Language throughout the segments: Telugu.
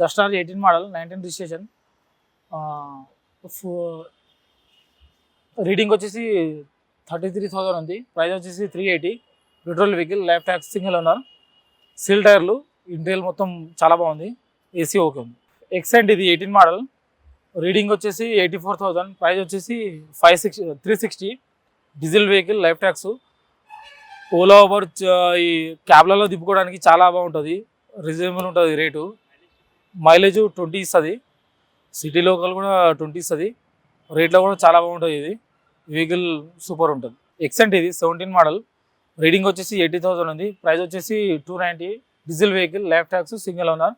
దస్టార్ 18 మోడల్ 19 రిజిస్ట్రేషన్. రీడింగ్ వచ్చేసి 33,000 ఉంది. ప్రైస్ వచ్చేసి 380. Petrol vehicle, life tax, single owner, seal టైర్లు, ఇంటీరియల్ మొత్తం చాలా బాగుంది. ఏసీ ఓకే ఉంది. ఎక్సెంట్ ఇది 18 మోడల్. రీడింగ్ వచ్చేసి 84,000. ప్రైస్ వచ్చేసి 360. Diesel vehicle, life tax. Ola Uber ఈ క్యాబ్లలో తిప్పుకోవడానికి చాలా బాగుంటుంది. రీజనబుల్ ఉంటుంది రేటు. మైలేజ్ 20 ఇస్తుంది. సిటీ లోకల్ కూడా 20 ఇస్తుంది. రేట్లో కూడా చాలా బాగుంటుంది. ఇది వెహికల్ సూపర్ ఉంటుంది. ఎక్సెంట్ ఇది 17 మోడల్. రీడింగ్ వచ్చేసి 80,000 ఉంది. ప్రైస్ వచ్చేసి 290. Diesel vehicle, life tax, single owner,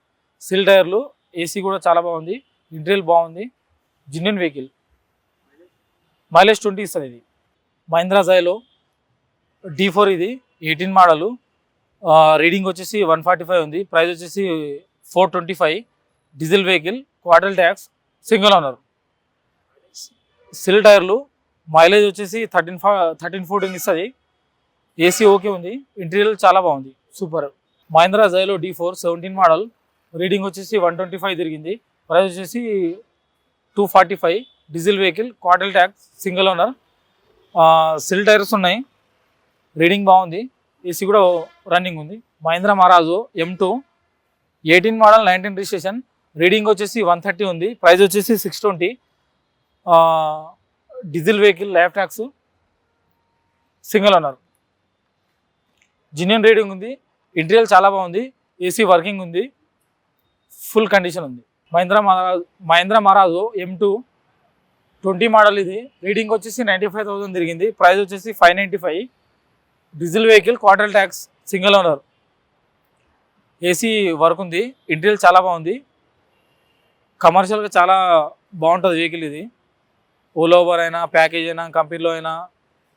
seal టైర్లు, ఏసీ కూడా చాలా బాగుంది. ఇంటీరియల్ బాగుంది. జిన్నిన్ వెహికల్. మైలేజ్ 20 ఇస్తుంది. ఇది మహీంద్రా జైలో D4 ఇది 18 మోడలు. రీడింగ్ వచ్చేసి 145 ఉంది. ప్రైస్ వచ్చేసి 425. Diesel vehicle, quarter tax, single owner, seal టైర్లు, మైలేజ్ వచ్చేసి 13-14 ఇస్తుంది. ఏసీ ఓకే ఉంది. ఇంటీరియర్ చాలా బాగుంది, super. Mahindra Xylo D4 17 model. Reading వచ్చేసి 125 తిరిగింది. ప్రైస్ వచ్చేసి 245. Diesel vehicle, quarter tax, single owner, seal tyres ఉన్నాయి. రీడింగ్ బాగుంది. ఏసీ కూడా రన్నింగ్ ఉంది. మహీంద్రా మహారాజు M2 18 మోడల్ 19 రిజిస్ట్రేషన్. రీడింగ్ వచ్చేసి 130 ఉంది. ప్రైస్ వచ్చేసి 620. Diesel vehicle, life tax, single owner, genuine reading ఉంది. ఇంటీరియర్ చాలా బాగుంది. ఏసీ వర్కింగ్ ఉంది. ఫుల్ కండిషన్ ఉంది. మహీంద్రా మహారాజు M2 20 మోడల్ ఇది. రీడింగ్ వచ్చేసి 95,000 తిరిగింది. ప్రైస్ వచ్చేసి 595. Diesel vehicle, quarter tax, single owner, AC work ఉంది. ఇంటీరియర్ చాలా బాగుంది. కమర్షియల్గా చాలా బాగుంటుంది వెహికల్ ఇది. ఓలా ఓబర్ అయినా, ప్యాకేజ్ అయినా, కంపెనీలో అయినా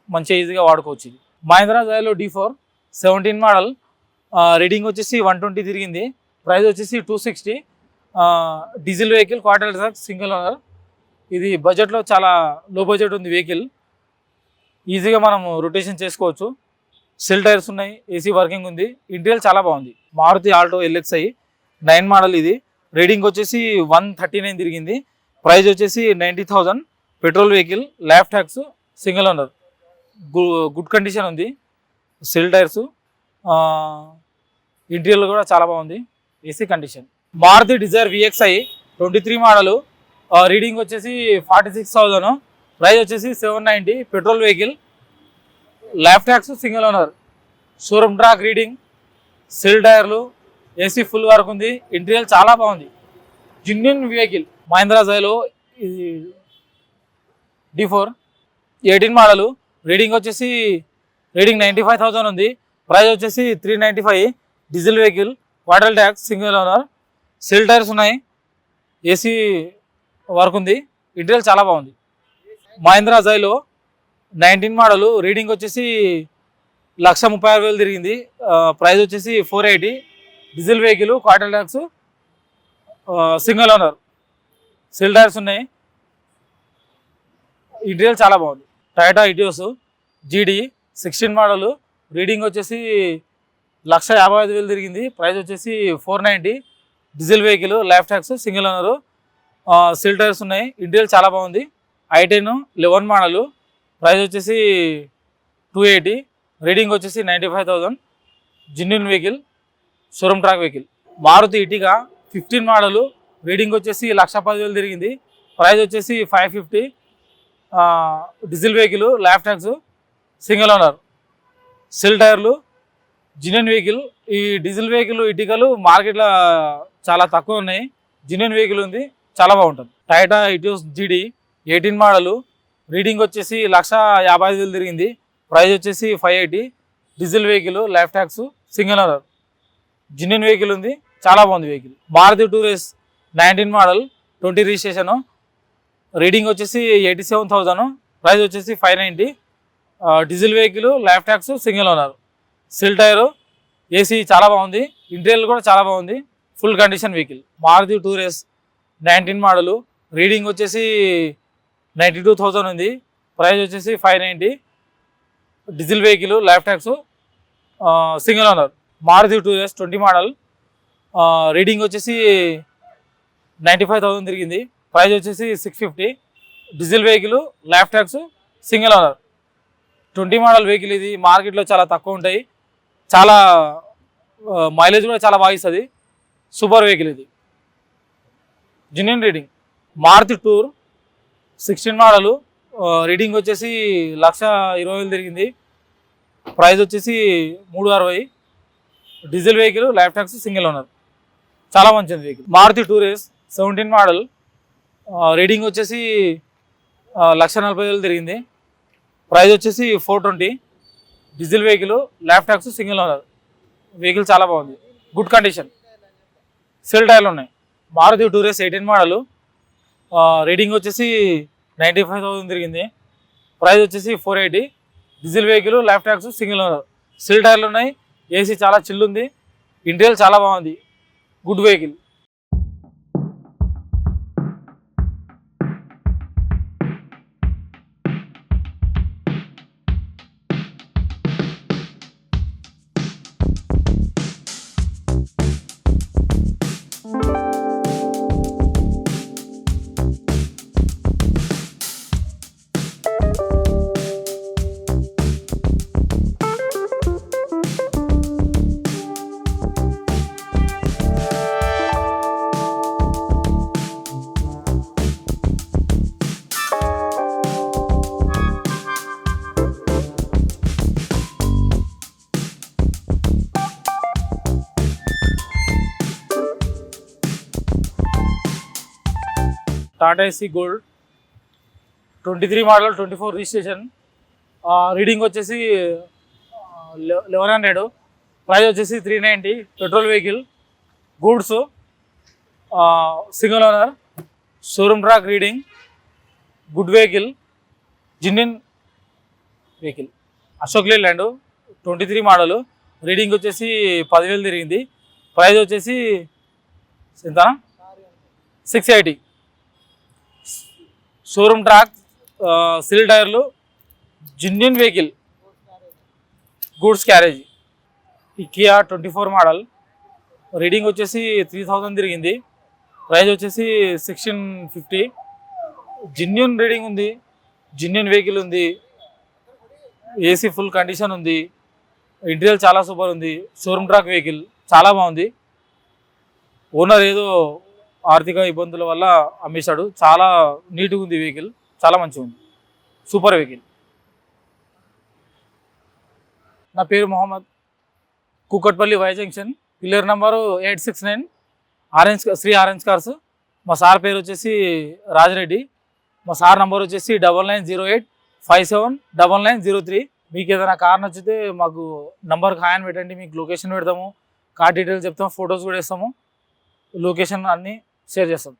మంచిగా ఈజీగా వాడుకోవచ్చు. ఇది Mahindra Xylo D4 17 model. Reading వచ్చేసి 120 తిరిగింది. ప్రైస్ వచ్చేసి 260. Diesel vehicle, quarter tax, single owner. ఇది బడ్జెట్లో చాలా లో బడ్జెట్ ఉంది వెహికల్. ఈజీగా మనం రొటేషన్ చేసుకోవచ్చు. సెల్ టైర్స్ ఉన్నాయి. ఏసీ వర్కింగ్ ఉంది. ఇంటీరియర్ చాలా బాగుంది. మారుతి ఆల్టో LXi 9 మోడల్ ఇది. రీడింగ్ వచ్చేసి 139 తిరిగింది. ప్రైస్ వచ్చేసి 90,000. Petrol vehicle, life tax, single owner, good condition ఉంది. సెల్ టైర్స్, ఇంటీరియర్ కూడా చాలా బాగుంది. AC condition. Maruti Dzire VXi 23 model. Reading వచ్చేసి 46,000. ప్రైస్ వచ్చేసి 790. Petrol vehicle, life tax, single owner, showroom track reading, cell టైర్లు, ఏసీ ఫుల్ వర్క్ ఉంది. ఇంటీరియర్ చాలా బాగుంది. జిన్నిన్ వెహికల్. మహీంద్రా జైలో ఇది D4 18 మోడలు. రీడింగ్ వచ్చేసి 95,000 ఉంది. ప్రైస్ వచ్చేసి 395. Diesel vehicle, quarter tax, single owner, cell tyres ఉన్నాయి. ఏసీ వర్క్ ఉంది. ఇంటీరియర్ చాలా బాగుంది. మహీంద్రా జైలో 19 మోడలు. రీడింగ్ వచ్చేసి 136,000 తిరిగింది. ప్రైస్ వచ్చేసి 480. Diesel vehicle, quarter tax, single owner, cell tyres ఉన్నాయి. ఇంటీరియర్ చాలా బాగుంది. Toyota Etios GD 16 model. Reading వచ్చేసి 155,000 తిరిగింది. ప్రైస్ వచ్చేసి 490. Diesel vehicle, life tax, single owner, cell tyres ఉన్నాయి. ఇంటీరియర్ చాలా బాగుంది. i10 11 model. ప్రైస్ వచ్చేసి 280. రీడింగ్ వచ్చేసి 95,000. Genuine vehicle, showroom track vehicle. Maruti Ertiga 15 model. Reading వచ్చేసి 110,000 తిరిగింది. ప్రైస్ వచ్చేసి 550. Diesel vehicle, life tax, single owner, seal టైర్లు, జిన్నిన్ వెహికల్. ఈ డీజిల్ వెహికల్ ఇటికలు మార్కెట్లో చాలా తక్కువ ఉన్నాయి. జిన్నిన్ వెహికల్ ఉంది, చాలా బాగుంటుంది. Toyota Etios GD 18 model. Reading వచ్చేసి 155,000 తిరిగింది. ప్రైస్ వచ్చేసి 580. Diesel vehicle, life tax, single owner, genuine vehicle ఉంది, చాలా బాగుంది vehicle. Maruti Tour S 19 model 20 registration. Reading వచ్చేసి 87,000. ప్రైస్ వచ్చేసి 590. Diesel vehicle, life tax, single owner, seal tyre, AC చాలా బాగుంది. ఇంటీరియర్ కూడా చాలా బాగుంది. Full condition vehicle. Maruti Tour S 19 model. Reading వచ్చేసి 92,000 ఉంది. ప్రైస్ వచ్చేసి 590. Diesel vehicle, life tax, single owner. Maruti Tour S 20 model. Reading వచ్చేసి 95,000 తిరిగింది. ప్రైస్ వచ్చేసి 650. Diesel vehicle, life tax, single owner. 20 model vehicle ఇది. మార్కెట్లో చాలా తక్కువ ఉంటాయి. చాలా మైలేజ్ కూడా చాలా బాగా ఇస్తుంది. సూపర్ వెహికల్ ఇది. Genuine reading. Maruti Tour 16 model. Reading వచ్చేసి 1,20,000 తిరిగింది. ప్రైస్ వచ్చేసి 360. Diesel vehicle, life tax, single owner. చాలా మంచిది vehicle. Maruti Tour S 17 model. Reading వచ్చేసి 1,40,000 తిరిగింది. ప్రైస్ వచ్చేసి 420. Diesel vehicle, life tax, single owner. Vehicle చాలా బాగుంది. Good condition. సెల్ టైర్లు ఉన్నాయి. మారుతి టూరేస్ 18 మోడల్. రీడింగ్ వచ్చేసి 95,000 తిరిగింది. ప్రైస్ వచ్చేసి 480. Diesel vehicle, life tax, single owner. Seal టైర్లు ఉన్నాయి. ఏసీ చాలా చిల్లు ఉంది. ఇంటీరియర్ చాలా బాగుంది. Good vehicle. Tata Ace gold 23 model, 24 registration. Reading వచ్చేసి 1100. ప్రైస్ వచ్చేసి 390. Petrol vehicle, goods, single owner, showroom track reading. Good vehicle. Genuine vehicle. Ashok Leyland 23 model. Reading వచ్చేసి 10,000 తిరిగింది. ప్రైస్ వచ్చేసి ఎంత? 680. షోరూమ్ ట్రాక్, సిల్ టైర్లు, genuine vehicle, goods carriage. Kia 24 model. Reading వచ్చేసి 3,000 తిరిగింది. ప్రైస్ వచ్చేసి 1650. జిన్యూన్ రీడింగ్ ఉంది. జిన్యూన్ వెహికల్ ఉంది. ఏసీ ఫుల్ కండిషన్ ఉంది. ఇంటీరియర్ చాలా సూపర్ ఉంది. షోరూమ్ ట్రాక్ వెహికల్ చాలా బాగుంది. ఓనర్ ఏదో ఆర్థిక ఇబ్బందుల వల్ల అమ్మేశాడు. చాలా నీట్గా ఉంది వెహికల్. చాలా మంచిగా ఉంది. Super vehicle. నా పేరు Mohammed. Kukatpally Y junction, pillar number 869, Sri orange cars. మా సార్ పేరు వచ్చేసి రాజిరెడ్డి. మా సార్ నంబర్ వచ్చేసి 9908579903. మీకు ఏదైనా కార్ నచ్చితే మాకు నంబర్కి హాయ్ అని పెట్టండి. మీకు లొకేషన్ పెడతాము, కార్ డీటెయిల్స్ చెప్తాము, ఫొటోస్ కూడా ఇస్తాము, లొకేషన్ అన్నీ షేర్ చేస్తాం.